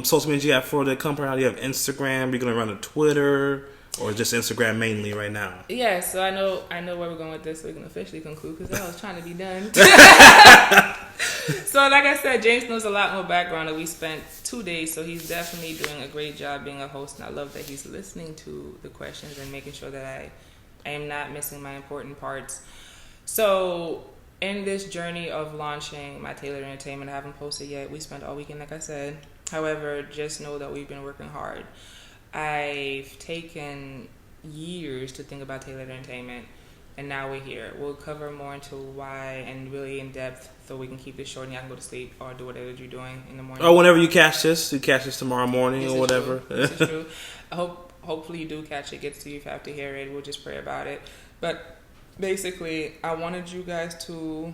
social media you have for the company? How do you have Instagram? You're gonna run a Twitter, or just Instagram mainly right now? Yeah, so I know where we're going with this, so we can officially conclude, because I was trying to be done. So like I said, James knows a lot more background, and we spent 2 days, so he's definitely doing a great job being a host, and I love that he's listening to the questions and making sure that I am not missing my important parts. So in this journey of launching my Taylor Entertainment, I haven't posted yet. We spent all weekend, like I said. However, just know that we've been working hard. I've taken years to think about Taylor Entertainment, and now we're here. We'll cover more into why and really in depth, so we can keep this short and y'all can go to sleep or do whatever you're doing in the morning. Or whenever you catch this tomorrow morning or whatever. This is true. Hopefully you do catch it, gets to you if you have to hear it. We'll just pray about it. But basically, I wanted you guys to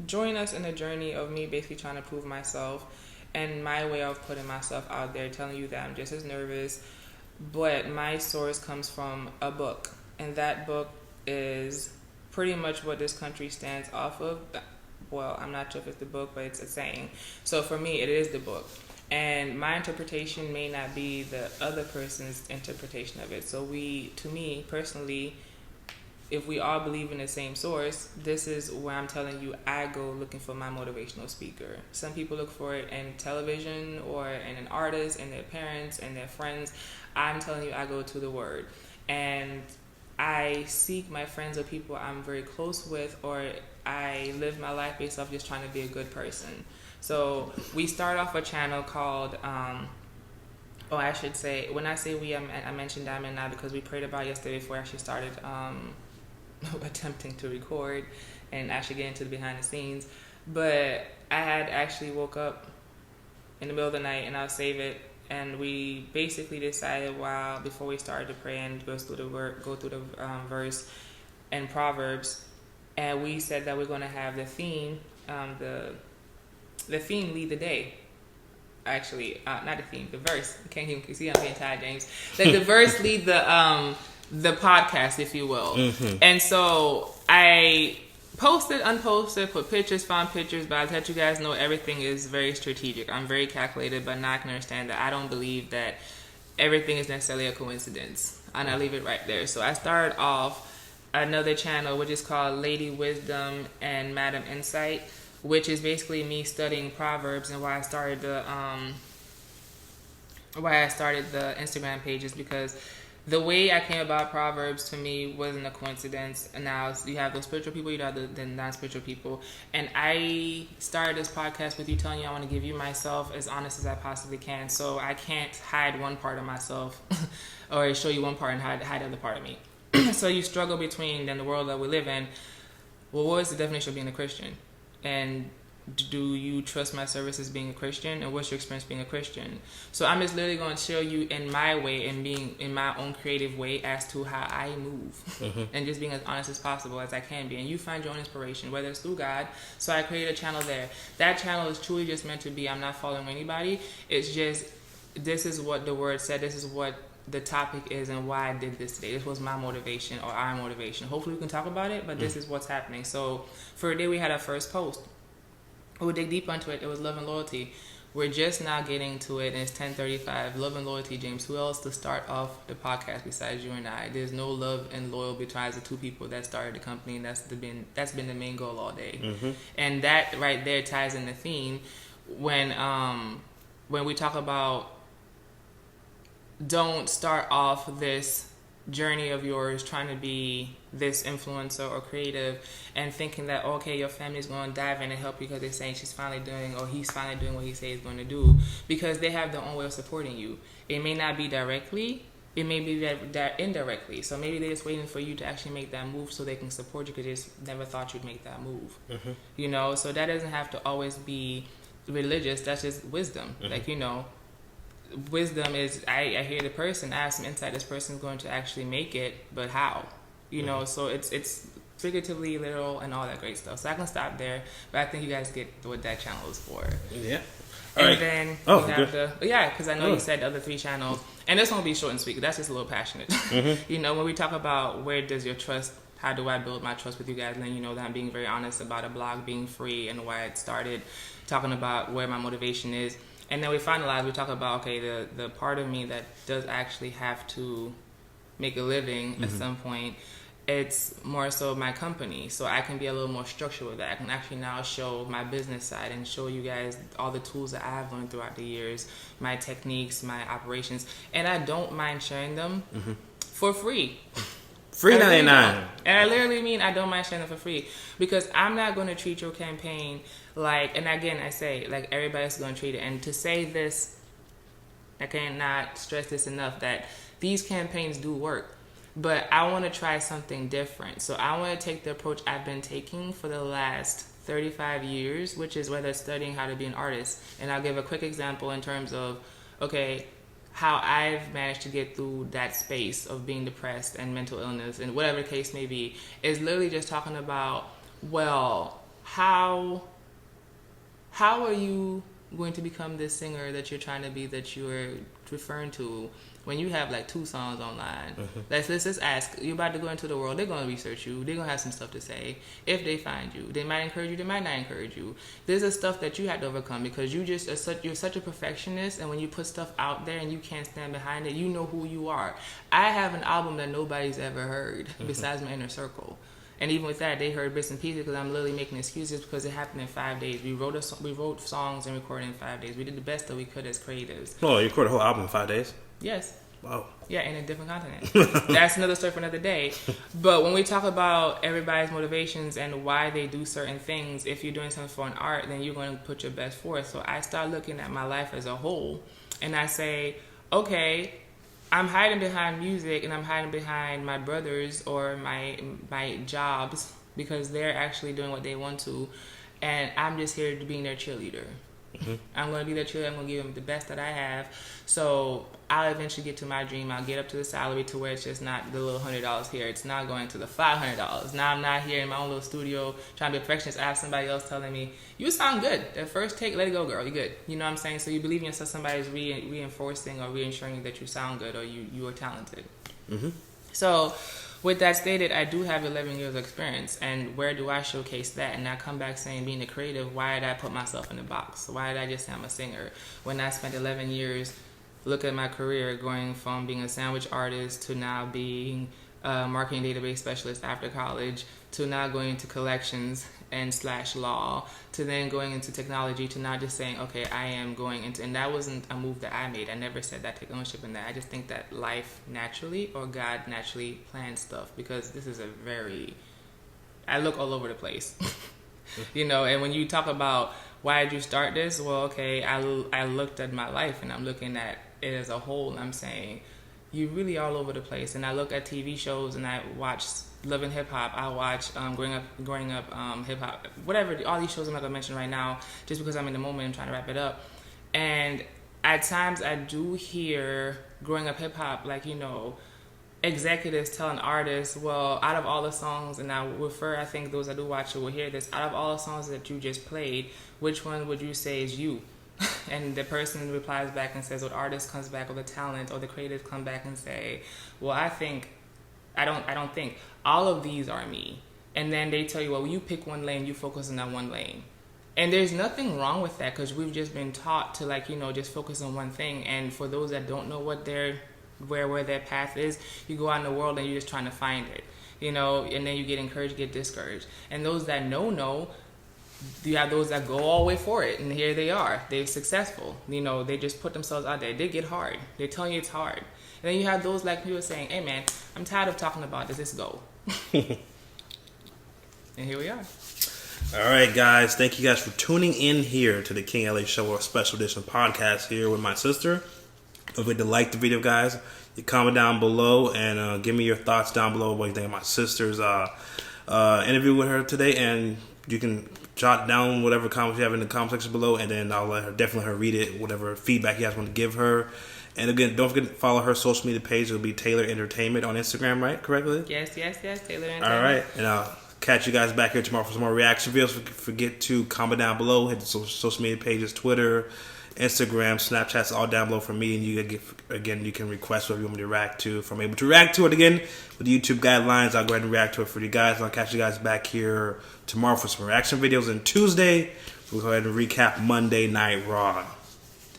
join us in the journey of me basically trying to prove myself and my way of putting myself out there, telling you that I'm just as nervous. But my source comes from a book, and that book is pretty much what this country stands off of. Well, I'm not sure if it's the book, but it's a saying. So for me, it is the book. And my interpretation may not be the other person's interpretation of it. So to me personally, if we all believe in the same source, this is where I'm telling you I go looking for my motivational speaker. Some people look for it in television or in an artist and their parents and their friends. I'm telling you I go to the Word. And I seek my friends or people I'm very close with, or I live my life based off just trying to be a good person. So we start off a channel called, I should say, when I say we, I mentioned Diamond now because we prayed about it yesterday before I actually started attempting to record and actually get into the behind the scenes. But I had actually woke up in the middle of the night, and I'll save it, and we basically decided before we started to pray and go through the verse and Proverbs, and we said that we're going to have the theme lead the day. Actually, not the theme, the verse. You can't even see I'm being tired, James. Like the verse lead the podcast, if you will. And so I posted, unposted, put pictures, found pictures, but I'll let you guys know everything is very strategic. I'm very calculated, but now I can understand that I don't believe that everything is necessarily a coincidence. And I leave it right there. So I started off another channel, which is called Lady Wisdom and Madam Insight, which is basically me studying Proverbs, and why I started the Instagram pages, because the way I came about Proverbs to me wasn't a coincidence. And now you have those spiritual people, you have the non-spiritual people. And I started this podcast with you telling you I want to give you myself as honest as I possibly can. So I can't hide one part of myself or show you one part and hide the other part of me. So you struggle between then the world that we live in. Well, what is the definition of being a Christian? And do you trust my service as being a Christian? And what's your experience being a Christian? So I'm just literally going to show you in my way and being in my own creative way as to how I move and just being as honest as possible as I can be. And you find your own inspiration, whether it's through God. So I created a channel there. That channel is truly just meant to be, I'm not following anybody. It's just, this is what the Word said. This is what the topic is and why I did this today. This was my motivation or our motivation. Hopefully we can talk about it, but this is what's happening. So for a day we had our first post. We'll dig deep into it. It was love and loyalty. We're just now getting to it, and it's 10:35. Love and loyalty, James. Who else to start off the podcast besides you and I? There's no love and loyalty besides the two people that started the company, and that's been the main goal all day. And that right there ties in the theme when we talk about don't start off this journey of yours trying to be this influencer or creative and thinking that, okay, your family's going to dive in and help you because they're saying she's finally doing or he's finally doing what he says he's going to do, because they have their own way of supporting you. It may not be directly, it may be indirectly. So maybe they're just waiting for you to actually make that move so they can support you because they just never thought you'd make that move. You know, so that doesn't have to always be religious. That's just wisdom. Like, you know, wisdom is I hear the person, I have some insight. This person's going to actually make it, but how? You know, so it's figuratively, literal, and all that great stuff. So I can stop there, but I think you guys get what that channel is for. Yeah. Then we have because I know you said the other 3 channels, and this one will be short and sweet. That's just a little passionate. You know, when we talk about where does your trust, how do I build my trust with you guys, then you know that I'm being very honest about a blog being free and why it started, talking about where my motivation is, and then we finalize. We talk about the part of me that does actually have to make a living at some point. It's more so my company, so I can be a little more structured with that. I can actually now show my business side and show you guys all the tools that I've learned throughout the years, my techniques, my operations, and I don't mind sharing them for free. Free 99. And I literally mean I don't mind sharing them for free, because I'm not going to treat your campaign like, and again I say, like everybody's going to treat it. And to say this, I cannot stress this enough, that these campaigns do work. But I want to try something different. So I want to take the approach I've been taking for the last 35 years, which is whether studying how to be an artist. And I'll give a quick example in terms of, how I've managed to get through that space of being depressed and mental illness and whatever the case may be, is literally just talking about, well, how are you going to become this singer that you're trying to be, that you're referring to, when you have like 2 songs online? Let's just ask, you're about to go into the world, they're going to research you, they're going to have some stuff to say. If they find you, they might encourage you, they might not encourage you. This is stuff that you had to overcome, because you're such a perfectionist, and when you put stuff out there and you can't stand behind it, you know who you are. I have an album that nobody's ever heard besides my inner circle. And even with that, they heard bits and pieces, because I'm literally making excuses, because it happened in 5 days. We wrote songs and recorded in 5 days. We did the best that we could as creatives. Oh, you recorded a whole album in 5 days? Yes. Wow. Yeah, in a different continent. That's another story for another day. But when we talk about everybody's motivations and why they do certain things, if you're doing something for an art, then you're going to put your best forth. So I start looking at my life as a whole, and I say, okay, I'm hiding behind music, and I'm hiding behind my brothers or my jobs, because they're actually doing what they want to, and I'm just here to be their cheerleader. I'm going to be their cheerleader. I'm going to give them the best that I have. So I'll eventually get to my dream. I'll get up to the salary to where it's just not the little $100 here. It's not going to the $500. Now I'm not here in my own little studio trying to be a perfectionist. I have somebody else telling me, you sound good. That first take, let it go, girl. You're good. You know what I'm saying? So you believe in yourself. Somebody's reinforcing or reassuring that you sound good, or you are talented. So with that stated, I do have 11 years of experience, and where do I showcase that? And I come back saying, being a creative, why did I put myself in a box? Why did I just say I'm a singer? When I spent 11 years, look at my career, going from being a sandwich artist to now being a marketing database specialist after college, to now going into collections and / law, to then going into technology, to now just saying, okay, I am going into, and that wasn't a move that I made. I never said that, take ownership in that. I just think that life naturally, or God naturally plans stuff, because this is I look all over the place. You know, and when you talk about why did you start this? Well, okay, I looked at my life, and I'm looking at it as a whole, and I'm saying, you're really all over the place. And I look at TV shows, and I watch Love and Hip Hop. I watch growing up hip hop, whatever. All these shows I'm not gonna mention right now, just because I'm in the moment and trying to wrap it up. And at times I do hear growing up hip hop, like, you know, executives telling artists, well, out of all the songs, and I think those that do watch it will hear this, out of all the songs that you just played, which one would you say is you? And the person replies back and says, or the artist comes back, or the talent or the creative come back and say, well, I don't think all of these are me. And then they tell you, well, you pick one lane, you focus on that one lane. And there's nothing wrong with that, because we've just been taught to, like, you know, just focus on one thing. And for those that don't know what where their path is, you go out in the world and you're just trying to find it, you know, and then you get encouraged, get discouraged. And those that know, you have those that go all the way for it, and here they are. They're successful. You know, they just put themselves out there. They get hard. They're telling you it's hard. And then you have those like people saying, hey man, I'm tired of talking about this. Let's go. And here we are. All right, guys. Thank you guys for tuning in here to the King LA Show, or special edition podcast here with my sister. Don't forget to like the video, guys. You comment down below and give me your thoughts down below what you think of my sister's interview with her today. And you can jot down whatever comments you have in the comment section below, and then I'll definitely let her read it, whatever feedback you guys want to give her. And again, don't forget to follow her social media page. It'll be Taylor Entertainment on Instagram, right? Correctly? Yes, Taylor Entertainment. All right, and I'll catch you guys back here tomorrow for some more reaction videos. Forget to comment down below. Hit the social media pages, Twitter, Instagram, Snapchat's all down below for me. And you can request whatever you want me to react to. If I'm able to react to it again with the YouTube guidelines, I'll go ahead and react to it for you guys. And I'll catch you guys back here tomorrow for some reaction videos. And Tuesday, we'll go ahead and recap Monday Night Raw.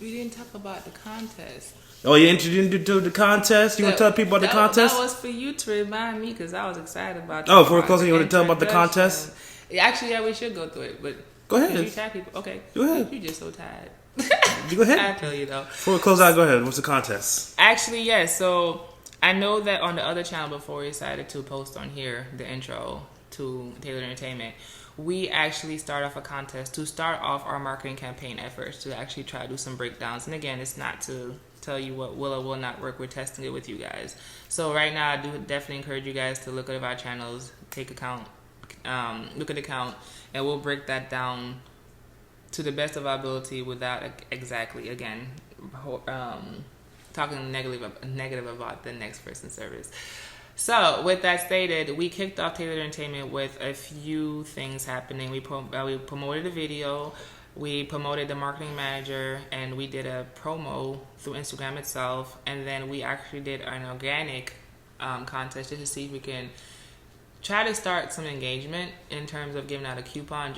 We didn't talk about the contest. Oh, you didn't do the contest? You want to tell people about the contest? That was for you to remind me because I was excited about Oh, before closing, you want to tell them about the contest? Actually, yeah, we should go through it. But go ahead. You tag people. Okay. Go ahead. You're just so tired. You go ahead. I tell you though. Before we close out, go ahead. What's the contest? Actually, yes. So I know that on the other channel before we decided to post on here the intro to Taylor Entertainment, we actually start off a contest to start off our marketing campaign efforts to actually try to do some breakdowns. And again, it's not to tell you what will or will not work. We're testing it with you guys. So right now, I do definitely encourage you guys to look at our channels, look at the count, and we'll break that down to the best of our ability without exactly, again, talking negative about the next person's service. So, with that stated, we kicked off Taylor Entertainment with a few things happening. We promoted a video, we promoted the marketing manager, and we did a promo through Instagram itself. And then we actually did an organic contest just to see if we can try to start some engagement in terms of giving out a coupon,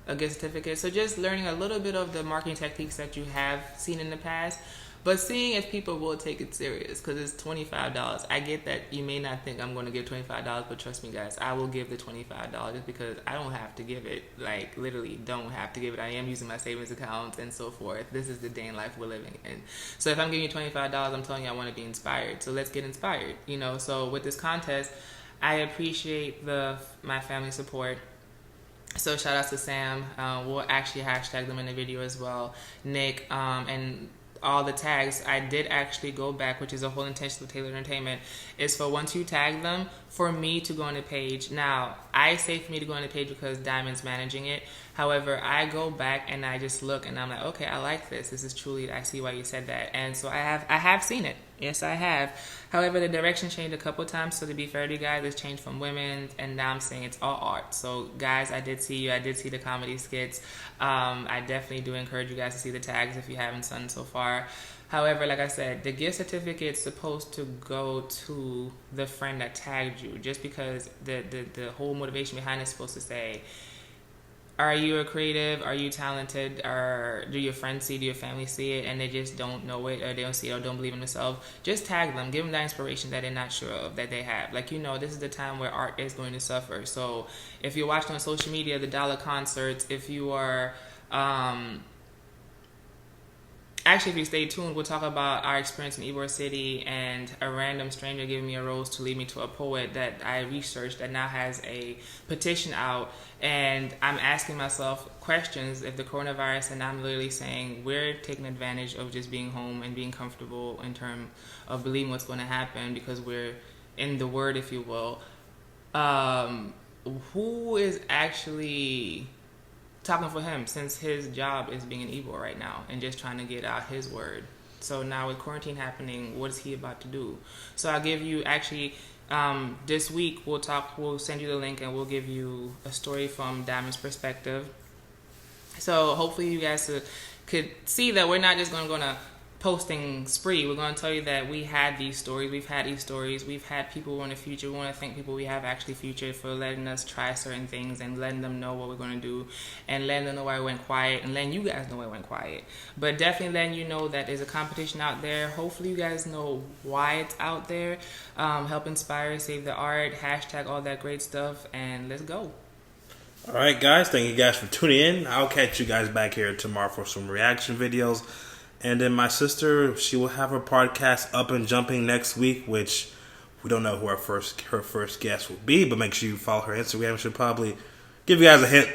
a gift certificate. So just learning a little bit of the marketing techniques that you have seen in the past, but seeing if people will take it serious, because it's $25. I get that you may not think I'm going to give $25, but trust me guys, I will give the $25 just because I don't have to give it, like literally don't have to give it. I am using my savings accounts and so forth. This is the day in life we're living in. So if I'm giving you $25, I'm telling you I want to be inspired. So let's get inspired, you know. So with this contest, I appreciate my family support. So shout out to Sam. We'll actually hashtag them in the video as well. Nick, and all the tags. I did actually go back, which is a whole intention of Taylor Entertainment, is for once you tag them, for me to go on the page. Now, I say for me to go on the page because Diamond's managing it. However, I go back and I just look and I'm like, okay, I like this. This is truly, I see why you said that. And so I have seen it. Yes, I have. However, the direction changed a couple times. So to be fair to you guys, it's changed from women, and now I'm saying it's all art. So guys, I did see you. I did see the comedy skits. I definitely do encourage you guys to see the tags if you haven't done so far. However, like I said, the gift certificate is supposed to go to the friend that tagged you, just because the whole motivation behind it is supposed to say, are you a creative? Are you talented? Or do your friends see it? Do your family see it? And they just don't know it, or they don't see it, or don't believe in themselves? Just tag them. Give them that inspiration that they're not sure of, that they have. Like, you know, this is the time where art is going to suffer. So if you're watching on social media, the dollar concerts, if you are... Actually, if you stay tuned, we'll talk about our experience in Ybor City and a random stranger giving me a rose to lead me to a poet that I researched that now has a petition out. And I'm asking myself questions if the coronavirus, and I'm literally saying we're taking advantage of just being home and being comfortable in terms of believing what's going to happen because we're in the word, if you will. Who is actually talking for him, since his job is being an Ybor right now and just trying to get out his word? So now with quarantine happening, what is he about to do? So I'll give you actually this week we'll send you the link and we'll give you a story from Diamond's perspective. So hopefully you guys could see that we're not just going to posting spree. We're going to tell you that we had these stories. We've had these stories. We've had people who are in the future. We want to thank people we have actually featured for letting us try certain things and letting them know what we're going to do and letting them know why it went quiet and letting you guys know why it went quiet. But definitely letting you know that there's a competition out there. Hopefully you guys know why it's out there. Help inspire, save the art, hashtag all that great stuff, and let's go. All right, guys. Thank you guys for tuning in. I'll catch you guys back here tomorrow for some reaction videos. And then my sister, she will have her podcast up and jumping next week, which we don't know who her first guest will be, but make sure you follow her Instagram. She'll probably give you guys a hint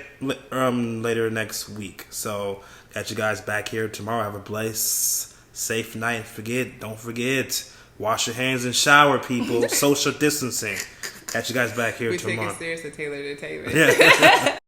later next week. So, got you guys back here tomorrow. Have a blessed, safe night. Don't forget, wash your hands and shower, people. Social distancing. Catch you guys back here we tomorrow. take it seriously, Taylor to Taylor. Yeah.